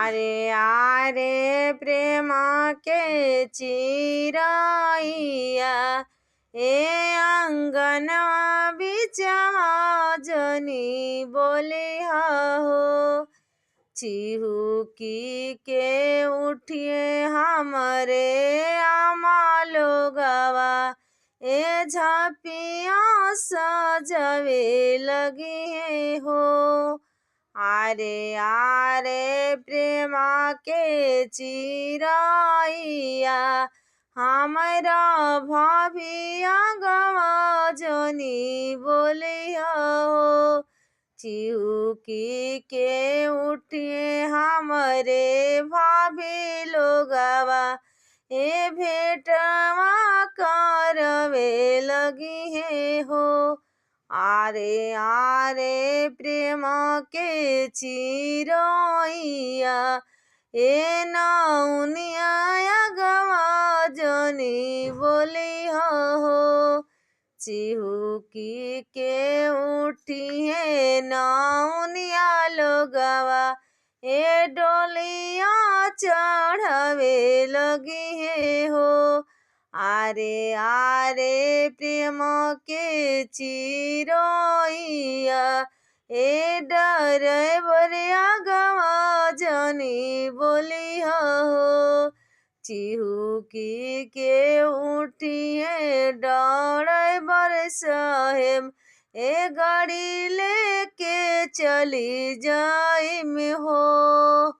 आरे आरे प्रेम के चिरैया ए अंगना बिचवा जनी बोलिहा हो। चिहुकी के उठिए हमरे आमा लोगवा ए झपिया सजवे लगी हो। आरे आरे प्रेम के चिरैया हमरा भभिया गवा जनी बोलिहा हो। चिहुकी के उठिए हमरे भाभी लोगवा ए भेटवा करवे लगी हो। आरे आरे प्रेम के चिरैया ए नौनिया गवा जनी बोलिहा हो। चिहुकी के उठिए नौनिया लोगवा ए डोलिया चढ़ावे लगी हो। आरे आरे प्रेम के चिरैया ए डराइवरिया गवा जनी बोलिहा हो। चिहुकी के उठिए डराइवर साहेब ए गाड़ी लेके चली जाइम हो।